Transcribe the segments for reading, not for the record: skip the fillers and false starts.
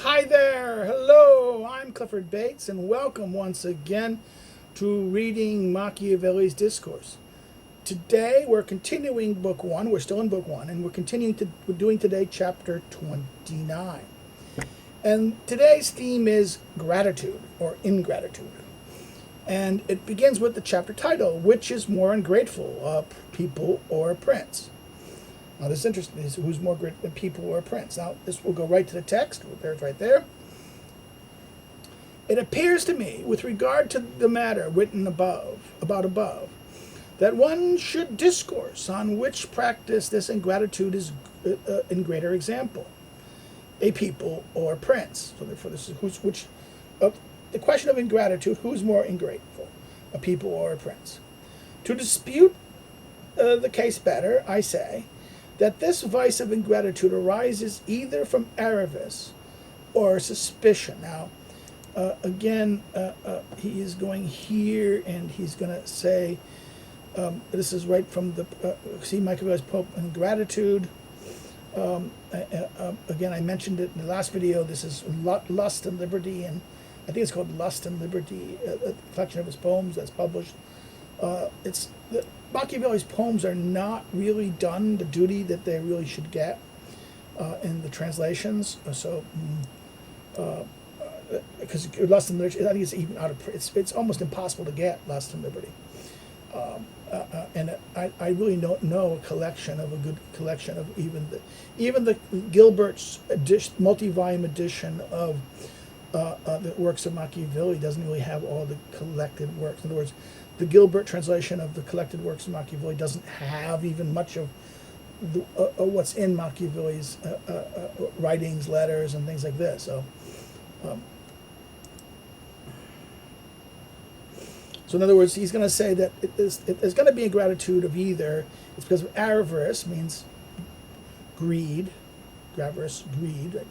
Hi there, hello, I'm Clifford Bates, and welcome once again to reading Machiavelli's Discourse. Today we're continuing book one, we're still in book one, and we're doing today chapter 29. And today's theme is gratitude or ingratitude. And it begins with the chapter title, which is more ungrateful, a people or a prince. Now this is interesting, this is who's more great than people or a prince. Now this will go right to the text, there's right there. It appears to me, with regard to the matter written above, that one should discourse on which practice this ingratitude is in greater example, a people or a prince. So therefore this is the question of ingratitude, who's more ungrateful, a people or a prince? To dispute the case better, I say, that this vice of ingratitude arises either from avarice or suspicion. Now, he is going here, and he's going to say, this is right from the, see Machiavelli's Pope ingratitude. Again, I mentioned it in the last video. This is Lust and Liberty, and I think it's called Lust and Liberty, a collection of his poems that's published. Machiavelli's poems are not really done the duty that they really should get in the translations. Because Lust and Liberty, I think it's even out of it's almost impossible to get Lust and Liberty. And I really don't know a good collection of even the Gilbert's multi-volume edition of the works of Machiavelli doesn't really have all the collected works. In other words, the Gilbert translation of the collected works of Machiavelli doesn't have even much of what's in Machiavelli's writings, letters, and things like this. So in other words, he's going to say that there's going to be a gratitude of either it's because of avarice, means greed, avarice, greed, right?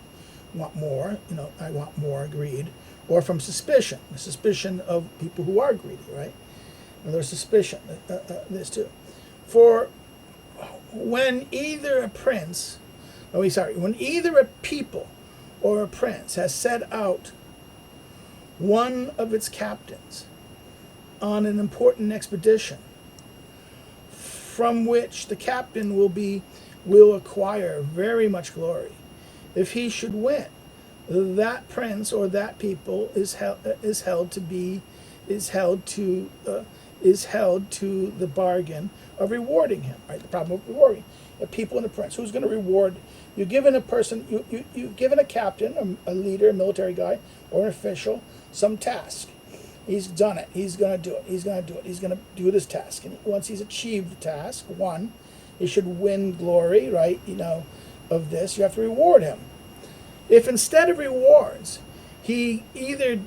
Want more, I want more, greed, or from suspicion, the suspicion of people who are greedy, right? And there's suspicion, this too. For when either a people or a prince has set out one of its captains on an important expedition, from which the captain will acquire very much glory, if he should win, that prince or that people is held to the bargain of rewarding him. Right, the problem of rewarding a people and a prince. Who's going to reward? You're given a person. You've given a captain, a leader, a military guy, or an official some task. He's done it. He's going to do it. He's going to do it. He's going to do this task. And once he's achieved the task, he should win glory. Right, of this, you have to reward him. If instead of rewards, he either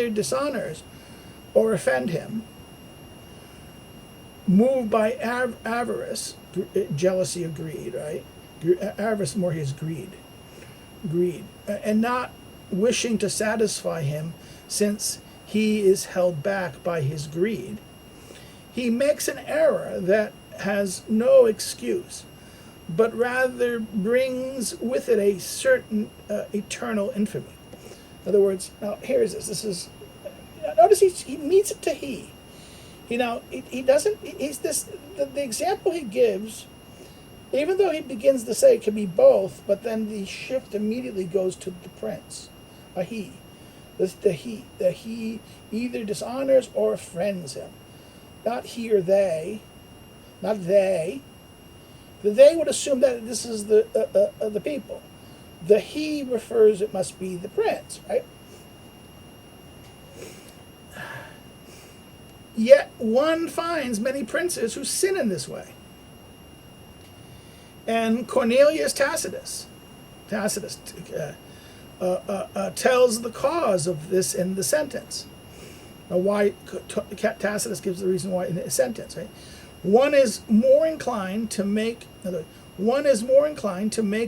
dishonors or offend him, moved by avarice, jealousy or greed, right? Avarice more his greed, and not wishing to satisfy him, since he is held back by his greed, he makes an error that has no excuse, but rather brings with it a certain eternal infamy. In other words, now here's this. This is, notice he meets it to he. He doesn't. He's this. The example he gives, even though he begins to say it can be both, but then the shift immediately goes to the prince, a he. The he either dishonors or offends him, not he or they, not they. They would assume that this is the people. The he refers, it must be the prince, right? Yet one finds many princes who sin in this way. And Cornelius Tacitus tells the cause of this in the sentence. Now, why Tacitus gives the reason why in a sentence, right? One is more inclined to make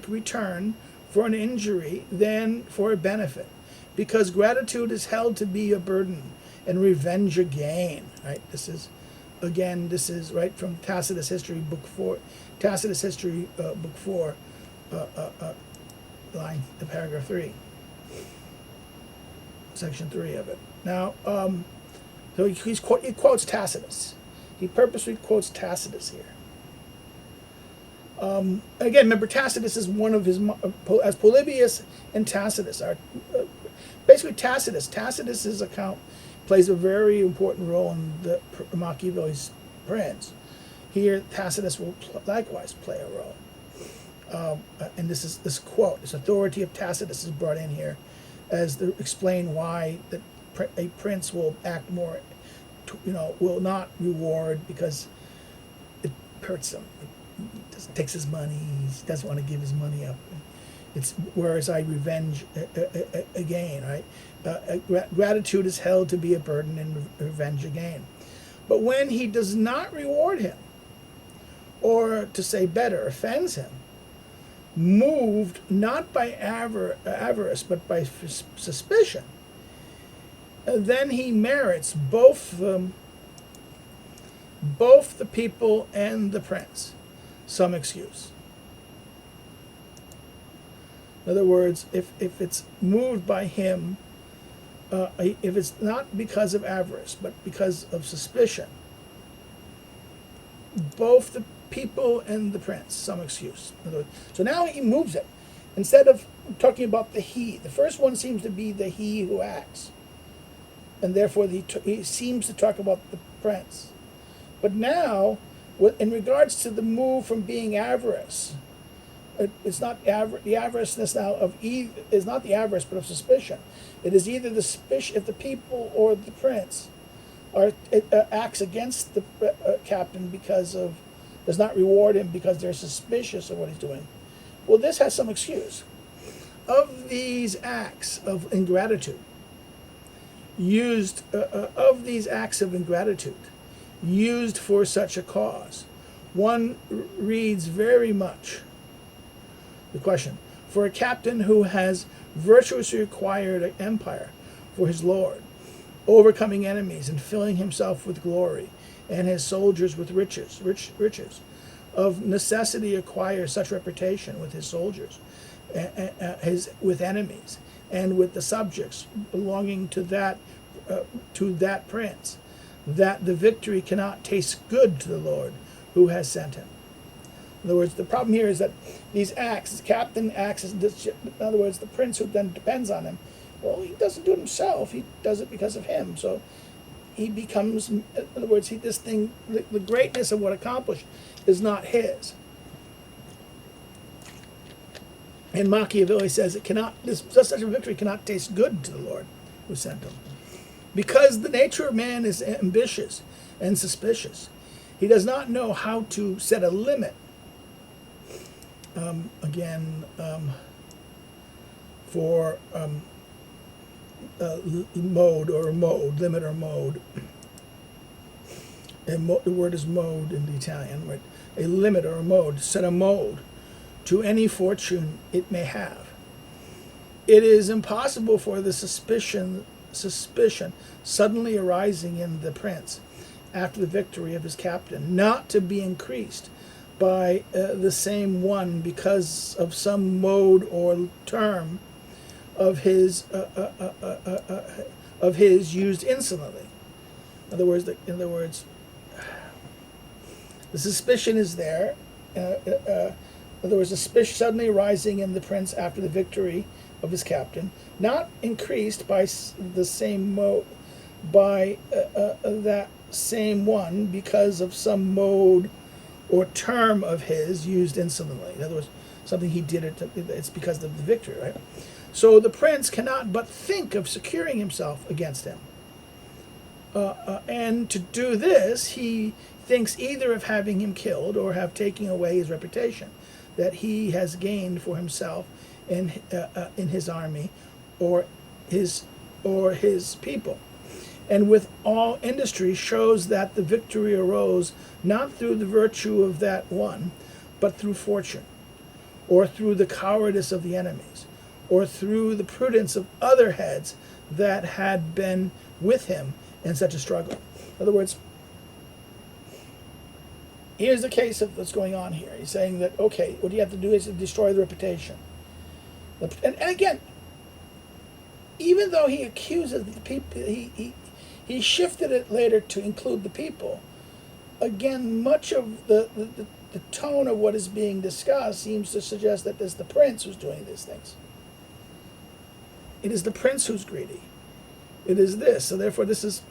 return for an injury than for a benefit, because gratitude is held to be a burden and revenge a gain. Right? This is right from Tacitus History, Book 4. Book 4, paragraph 3, section 3 of it. Now, so he quotes Tacitus. He purposely quotes Tacitus here. Again, remember, Tacitus is one of his, as Polybius and Tacitus are, basically Tacitus's account plays a very important role in the Machiavelli's Prince. Here, Tacitus will likewise play a role. And this quote, this authority of Tacitus is brought in here as to explain why a prince will act more, will not reward because it hurts him. It takes his money. He doesn't want to give his money up. It's whereas I revenge a gain, right? Gratitude is held to be a burden and revenge a gain. But when he does not reward him, or to say better, offends him, moved not by avarice but by suspicion, then he merits both the people and the prince some excuse. In other words, if it's moved by him, if it's not because of avarice but because of suspicion, both the people and the prince some excuse. In other words, so now he moves it. Instead of talking about the he, the first one seems to be the he who acts, and therefore he seems to talk about the prince. But now, in regards to the move from being avarice, it's not the avariceness now of is not the avarice but of suspicion. It is either the suspicion if the people or the prince acts against the captain does not reward him because they're suspicious of what he's doing. Well, this has some excuse. Of these acts of ingratitude used for such a cause, one reads very much the question, for a captain who has virtuously acquired an empire for his lord, overcoming enemies and filling himself with glory, and his soldiers with riches, of necessity acquires such reputation with his soldiers, with enemies, and with the subjects belonging to that prince, that the victory cannot taste good to the Lord who has sent him. In other words, the problem here is that these acts, the captain acts as this, in other words, the prince who then depends on him, well, he doesn't do it himself, he does it because of him. So he becomes, in other words, the greatness of what accomplished is not his. And Machiavelli says such a victory cannot taste good to the Lord who sent him. Because the nature of man is ambitious and suspicious, he does not know how to set a limit. For limit or mode. The word is mode in the Italian, right? A limit or a mode, set a mode to any fortune it may have. It is impossible for the suspicion suddenly arising in the prince after the victory of his captain not to be increased by the same one because of some mode or term of his used insolently. In other words, the suspicion is there. In other words, the suspicion suddenly arising in the prince after the victory of his captain, not increased by the same mode, by that same one because of some mode or term of his used insolently. In other words, something he did, it's because of the victory, right? So the prince cannot but think of securing himself against him. And to do this, he thinks either of having him killed or have taken away his reputation that he has gained for himself in his army or his people. And with all industry shows that the victory arose not through the virtue of that one, but through fortune, or through the cowardice of the enemies, or through the prudence of other heads that had been with him in such a struggle. In other words, here's the case of what's going on here. He's saying that, okay, what you have to do is to destroy the reputation. And again, even though he accuses the people, he shifted it later to include the people. Again, much of the tone of what is being discussed seems to suggest that it's the prince who's doing these things. It is the prince who's greedy. It is this. So therefore, this is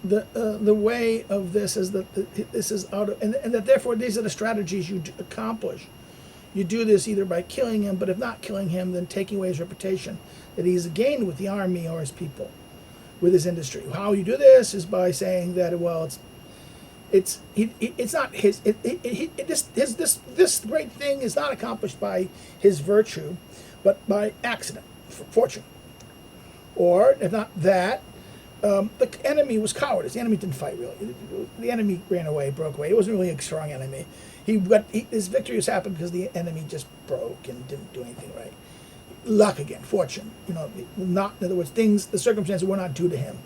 the way of this is that this is out of, and that therefore these are the strategies you accomplish. You do this either by killing him, but if not killing him, then taking away his reputation that he's gained with the army or his people, with his industry. How you do this is by saying that, well, it's not his. This great thing is not accomplished by his virtue, but by accident, fortune, or if not that, the enemy was cowardice. The enemy didn't fight really. The enemy ran away, broke away. It wasn't really a strong enemy. His victory was happened because the enemy just broke and didn't do anything right. Luck again, fortune. Not, in other words, the circumstances were not due to him,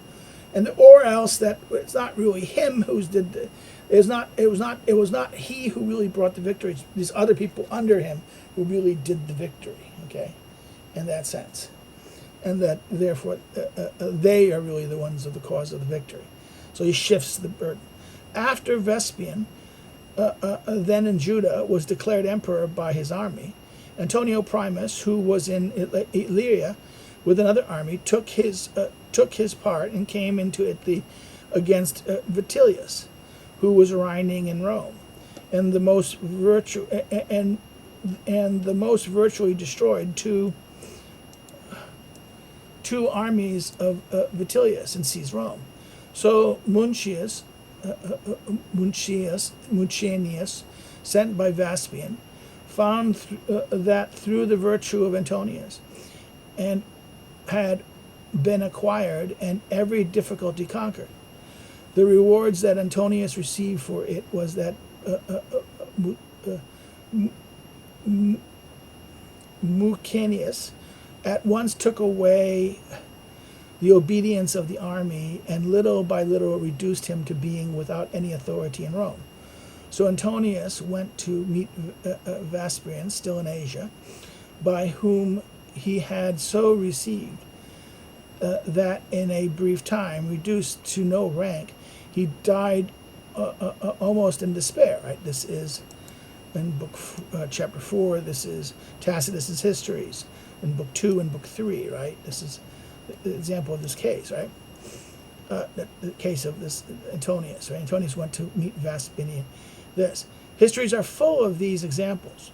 or else that it's not really him who's did. It was not he who really brought the victory. It's these other people under him who really did the victory. Okay, in that sense, and that therefore they are really the ones of the cause of the victory. So he shifts the burden. After Vespasian, then in Judah, was declared emperor by his army, Antonio Primus, who was in Illyria with another army, took his part and came into Italy against Vitellius, who was reigning in Rome, and the most virtually destroyed two armies of Vitellius and seized Rome. So Muncius, sent by Vespasian, found that through the virtue of Antonius, and had been acquired and every difficulty conquered. The rewards that Antonius received for it was that Mucianus at once took away the obedience of the army, and little by little reduced him to being without any authority in Rome. So Antonius went to meet Vespasian, still in Asia, by whom he had so received that in a brief time, reduced to no rank, he died almost in despair. Right? This is in chapter 4. This is Tacitus's Histories in book 2 and book 3. Right? This is the example of this case. Right? The case of this Antonius. Right? Antonius went to meet Vespasian. Histories are full of these examples.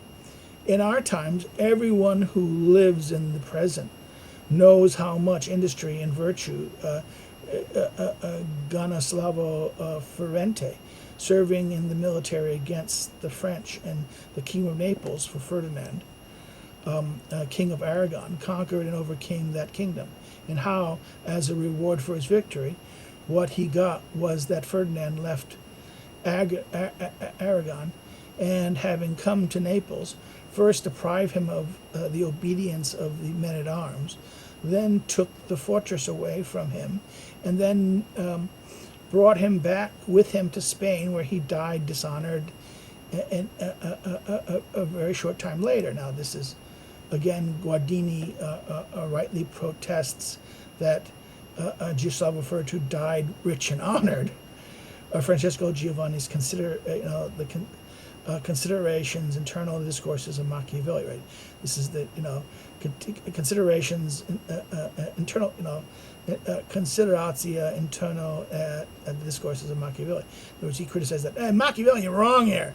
In our times, everyone who lives in the present knows how much industry and virtue Ganislavo Ferrante, serving in the military against the French and the King of Naples for Ferdinand, King of Aragon, conquered and overcame that kingdom, and how, as a reward for his victory, what he got was that Ferdinand left Aragon, and having come to Naples, first deprived him of the obedience of the men-at-arms, then took the fortress away from him, and then brought him back with him to Spain, where he died dishonored a very short time later. Now this is, again, Guardini rightly protests that Giuseppe Fertu died rich and honored. Francesco Giovanni's considerations, internal discourses of Machiavelli. Right, this is the considerations, internal, consideratio internal the discourses of Machiavelli. In other words, he criticized that Machiavelli, you're wrong here.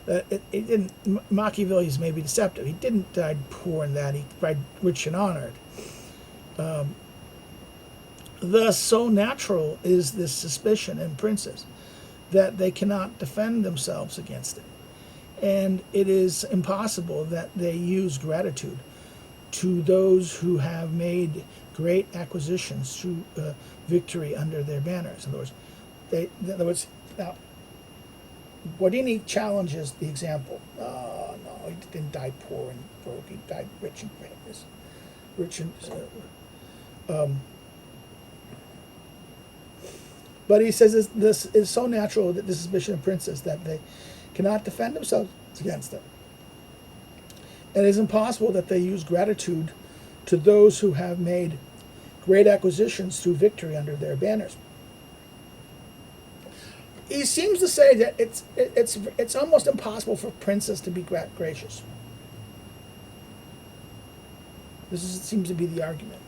It didn't. Machiavelli is maybe deceptive. He didn't die poor in that. He died rich and honored. Thus, so natural is this suspicion in princes that they cannot defend themselves against it. And it is impossible that they use gratitude to those who have made great acquisitions through victory under their banners. In other words, now, Guardini challenges the example. No, he didn't die poor and broke. He died rich and famous. But he says this is so natural that the suspicion of princes that they cannot defend themselves against it. It is impossible that they use gratitude to those who have made great acquisitions through victory under their banners. He seems to say that it's almost impossible for princes to be gracious. Seems to be the argument.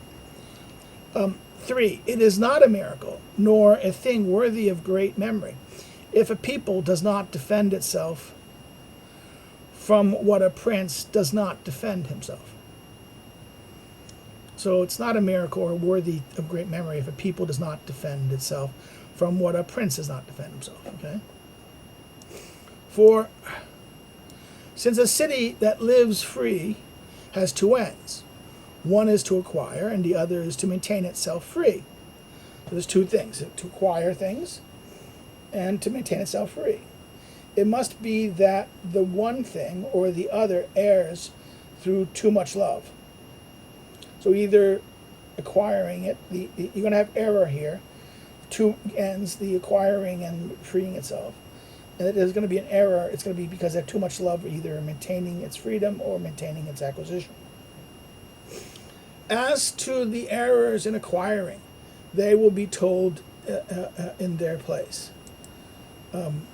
3, it is not a miracle, nor a thing worthy of great memory, if a people does not defend itself from what a prince does not defend himself. So it's not a miracle or worthy of great memory if a people does not defend itself from what a prince does not defend himself. Okay. For since a city that lives free has two ends, one is to acquire and the other is to maintain itself free. So there's two things: to acquire things and to maintain itself free. It must be that the one thing or the other errs through too much love. So either acquiring it, you're going to have error here, two ends, the acquiring and freeing itself. And there's going to be an error. It's going to be because they have too much love, either maintaining its freedom or maintaining its acquisition. As to the errors in acquiring, they will be told in their place.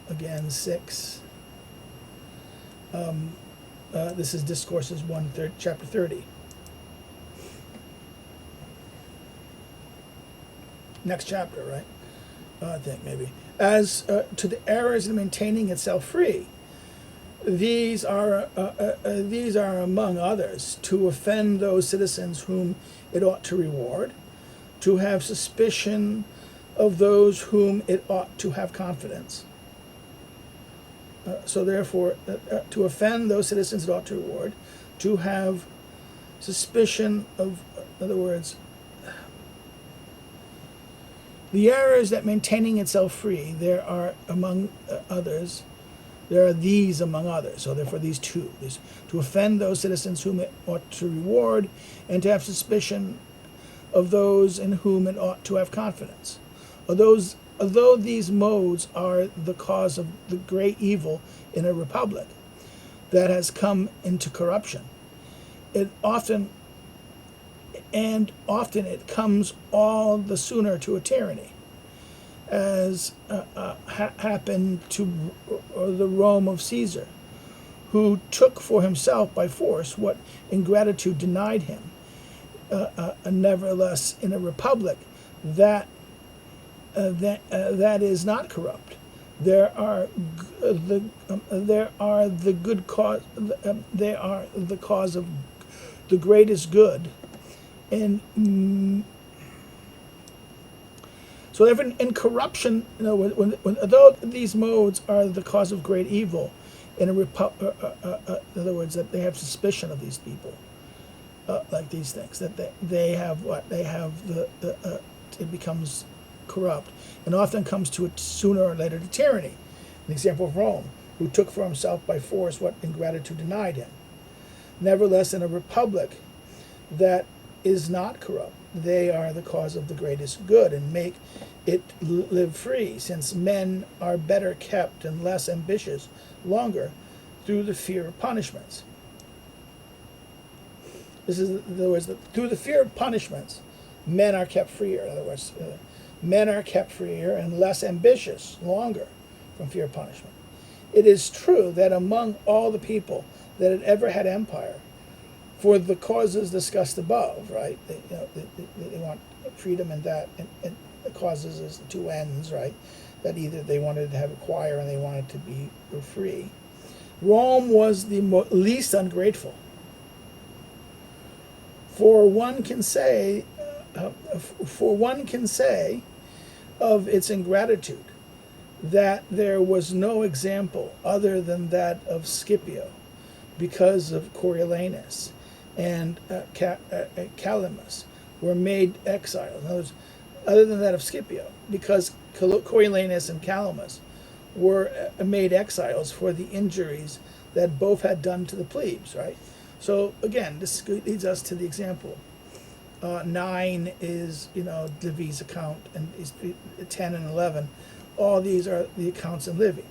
Again, 6. This is Discourses 1, chapter 30. Next chapter, right? I think maybe. As to the errors in maintaining itself free, these are among others to offend those citizens whom it ought to reward, to have suspicion of those whom it ought to have confidence. So therefore, to offend those citizens it ought to reward, to have suspicion of, in other words, the errors that maintaining itself free, there are among others, there are these among others. So therefore these two, is to offend those citizens whom it ought to reward, and to have suspicion of those in whom it ought to have confidence. Although these modes are the cause of the great evil in a republic that has come into corruption, often it comes all the sooner to a tyranny, as happened to the Rome of Caesar, who took for himself by force what ingratitude denied him. Nevertheless, in a republic that is not corrupt, there are the good cause. They are the cause of the greatest good. And so in corruption, although these modes are the cause of great evil, in other words, that they have suspicion of these people, like these things, that they have it becomes corrupt, and often comes to it sooner or later to tyranny. An example of Rome, who took for himself by force what ingratitude denied him. Nevertheless, in a republic that is not corrupt, they are the cause of the greatest good, and make it live free, since men are better kept and less ambitious longer through the fear of punishments. This is, in other words, through the fear of punishments, men are kept freer. In other words, men are kept freer and less ambitious longer from fear of punishment. It is true that among all the people that had ever had empire, for the causes discussed above, right? They want freedom, and that, and the causes is the two ends, right? That either they wanted to have acquire and they wanted to be free. Rome was the least ungrateful. For one can say of its ingratitude that there was no example other than that of Scipio, because of Coriolanus and Calamus were made exiles. In other words, other than that of Scipio, because Coriolanus and Calamus were made exiles for the injuries that both had done to the plebes, right? So again, this leads us to the example 9 is, Livy's account, and 10 and 11. All these are the accounts in Livy.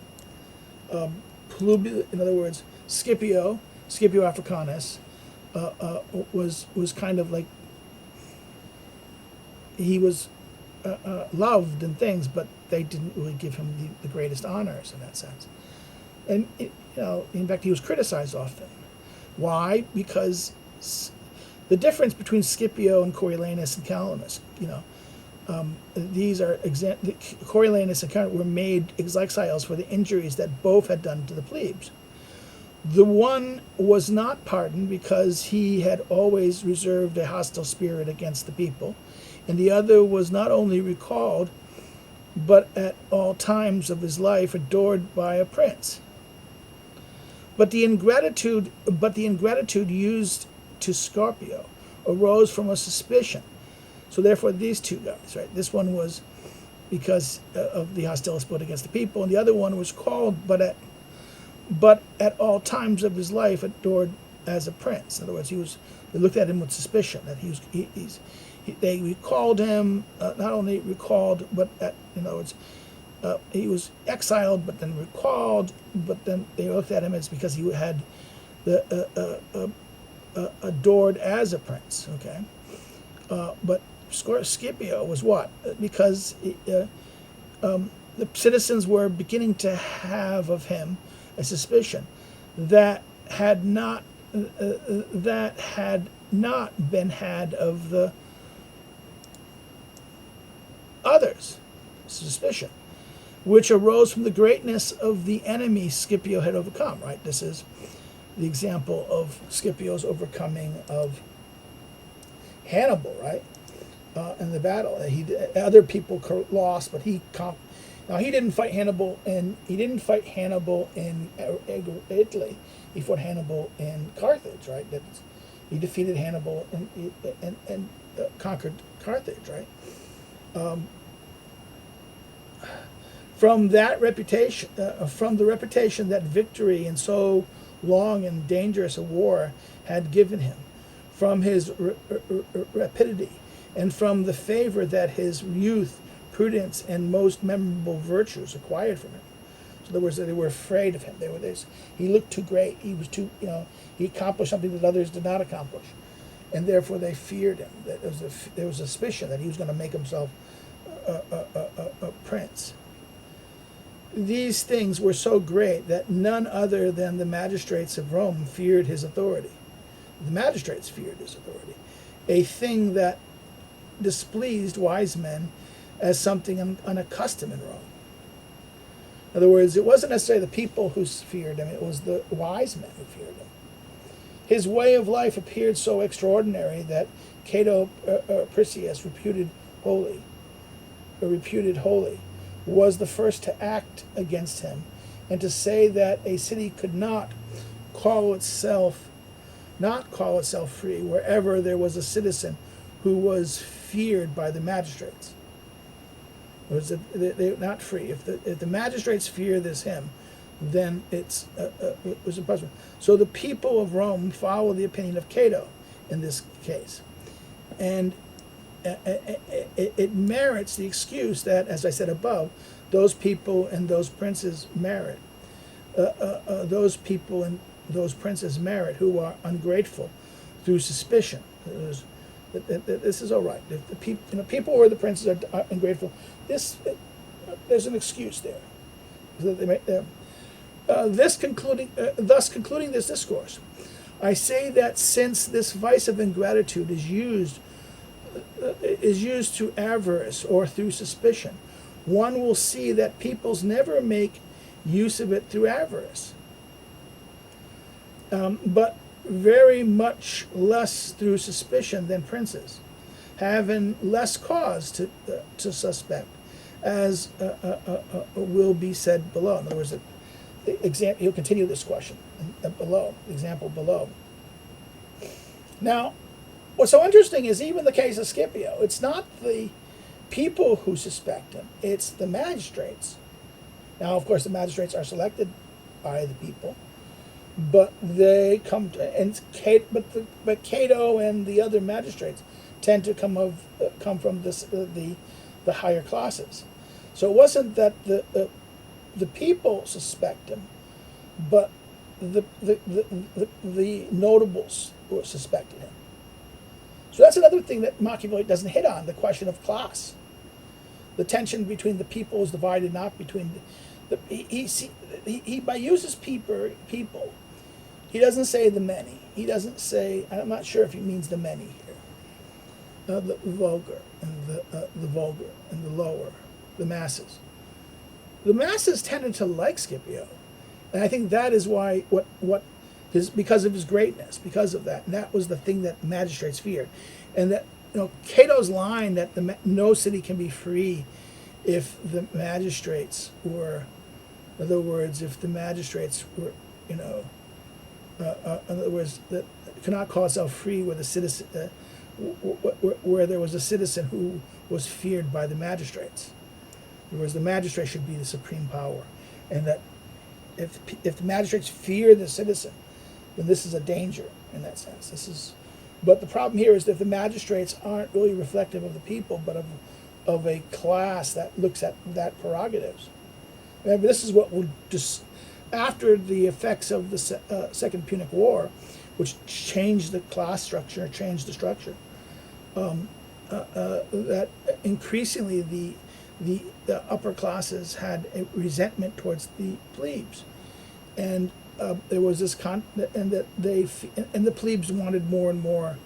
In other words, Scipio Africanus, was kind of like, he was loved and things, but they didn't really give him the greatest honors in that sense. And in fact, he was criticized often. Why? Because the difference between Scipio and Coriolanus and Calenus, these are Coriolanus and Calenus were made exiles for the injuries that both had done to the plebes. The one was not pardoned because he had always reserved a hostile spirit against the people, and the other was not only recalled, but at all times of his life adored by a prince. But the ingratitude used to Scipio arose from a suspicion. So therefore, these two guys, right? This one was because of the hostility spirit against the people, and the other one was called, but at all times of his life adored as a prince. In other words, they looked at him with suspicion that they recalled him, not only recalled, but in other words, he was exiled, but then recalled, but then they looked at him as because he had adored as a prince. Okay, but Scipio was what? Because the citizens were beginning to have of him a suspicion that had not been had of the others. Suspicion, which arose from the greatness of the enemy Scipio had overcome. Right. This is the example of Scipio's overcoming of Hannibal. Right. In the battle, other people lost, but he didn't fight Hannibal, and he didn't fight Hannibal in Italy. He fought Hannibal in Carthage, right? He defeated Hannibal and conquered Carthage, right? From that reputation, from the reputation that victory in so long and dangerous a war had given him, from his rapidity, and from the favor that his youth, prudence, and most memorable virtues acquired from him. So in other words, they were afraid of him. He looked too great. He was too, he accomplished something that others did not accomplish, and therefore they feared him. There was a suspicion that he was going to make himself a prince. These things were so great that none other than the magistrates of Rome feared his authority. The magistrates feared his authority, a thing that displeased wise men as something unaccustomed in Rome. In other words, it wasn't necessarily the people who feared him, it was the wise men who feared him. His way of life appeared so extraordinary that Cato Priscius, reputed holy, was the first to act against him, and to say that a city could not call itself free wherever there was a citizen who was feared by the magistrates. They're not free. If the magistrates fear him, then it was impossible. So the people of Rome follow the opinion of Cato in this case, and it merits the excuse that, as I said above, those people and those princes merit. Those people and those princes merit who are ungrateful through suspicion. This is all right. If the people or the princes are ungrateful, there's an excuse there. Thus concluding this discourse, I say that since this vice of ingratitude is used through avarice or through suspicion, one will see that peoples never make use of it through avarice, but very much less through suspicion than princes, having less cause to suspect, as will be said below. In other words, he'll continue this question below, example below. Now, what's so interesting is even the case of Scipio, it's not the people who suspect him, it's the magistrates. Now, of course, the magistrates are selected by the people, but they come to, but Cato and the other magistrates tend to come from the higher classes. So it wasn't that the people suspect him, but the notables were suspecting him. So that's another thing that Machiavelli doesn't hit on, the question of class. The tension between the people is divided not between he by uses people, he doesn't say the many. He doesn't say, I'm not sure if he means the many here. The vulgar and the vulgar and the lower, the masses. The masses tended to like Scipio, and I think that is why because of his greatness, because of that, and that was the thing that magistrates feared, and that Cato's line that no city can be free if the magistrates were, in other words, if the magistrates were, in other words, that cannot call itself free where the citizen, where there was a citizen who was feared by the magistrates. Whereas the magistrate should be the supreme power, and that if the magistrates fear the citizen, then this is a danger in that sense. But the problem here is that the magistrates aren't really reflective of the people, but of a class that looks at that prerogatives. Remember, this is what will just after the effects of the Second Punic War, which changed the class structure, changed the structure. That increasingly the upper classes had a resentment towards the plebes, and there was this and the plebes wanted more and more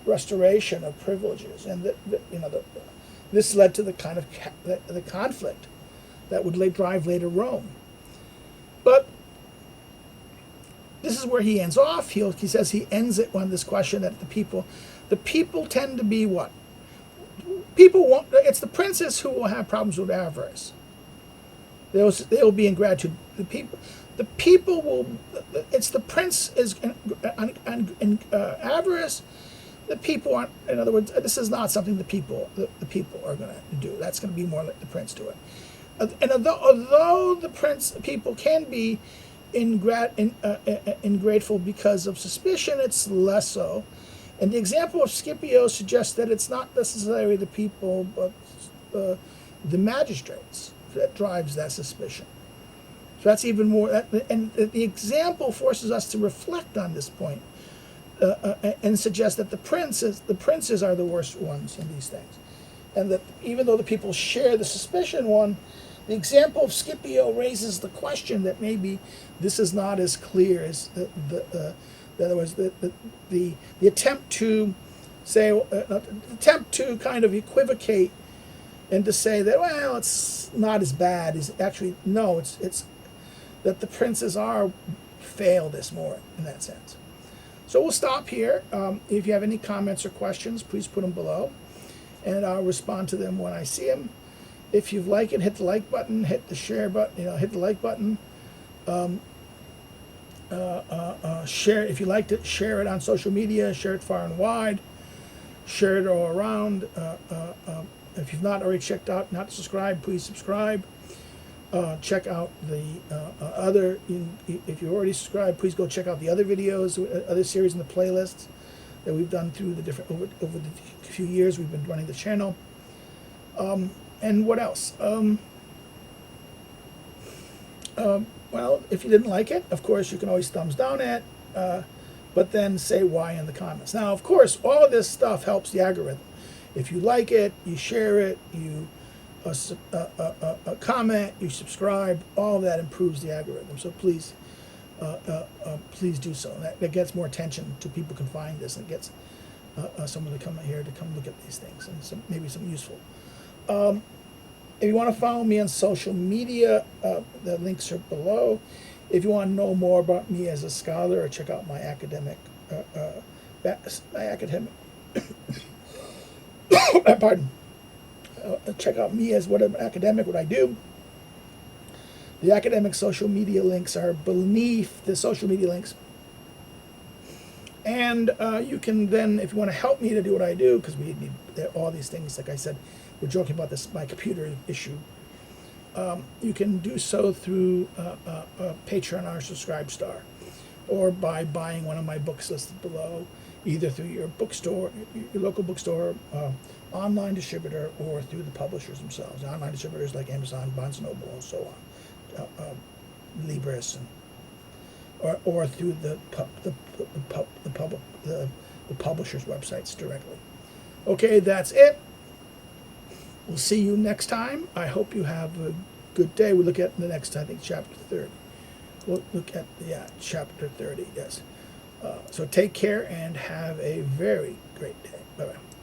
restoration of privileges, and this led to the kind of the conflict that would drive later Rome. But this is where he ends off. He says he ends it on this question that the people tend to be what? People want. It's the princes who will have problems with avarice. They will be in gratitude. The people will. It's the prince is in avarice. The people aren't. In other words, this is not something the people are going to do. That's going to be more like the prince do it. And although the people can be ingrateful because of suspicion, it's less so. And the example of Scipio suggests that it's not necessarily the people, but the magistrates that drives that suspicion. So that's even more. And the example forces us to reflect on this point and suggests that the princes are the worst ones in these things, and that even though the people share the suspicion one, the example of Scipio raises the question that maybe this is not as clear as in other words, the attempt to say, attempt to kind of equivocate and to say that, well, it's not as bad is actually, no, it's that the princes fail this more in that sense. So we'll stop here. If you have any comments or questions, please put them below, and I'll respond to them when I see them. If you like it, hit the like button, hit the share button, hit the like button. Share if you liked it. Share it on social media. Share it far and wide. Share it all around. If you've not already checked out, not subscribed, please subscribe. Check out the other. If you're already subscribed, please go check out the other videos, other series in the playlists that we've done through the different over the few years we've been running the channel. And what else? Well, if you didn't like it, of course, you can always thumbs down it, but then say why in the comments. Now, of course, all of this stuff helps the algorithm. If you like it, you share it, you comment, you subscribe, all of that improves the algorithm. So please, please do so. That gets more attention to people can find this, and gets someone to come here to come look at these things, and maybe some useful. If you want to follow me on social media, the links are below. If you want to know more about me as a scholar, or check out my academic, pardon. Check out me as an academic, what I do. The academic social media links are beneath the social media links. And you can then, if you want to help me to do what I do, because we need all these things, like I said, we're joking about this, my computer issue. You can do so through Patreon or Subscribe Star, or by buying one of my books listed below. either through your bookstore, your local bookstore, online distributor, or through the publishers themselves. Online distributors like Amazon, Barnes & Noble, and so on, Libris, or through the publishers' websites directly. Okay, that's it. We'll see you next time. I hope you have a good day. We'll look at the next, I think, chapter 30. We'll look at, chapter 30, yes. So take care and have a very great day. Bye-bye.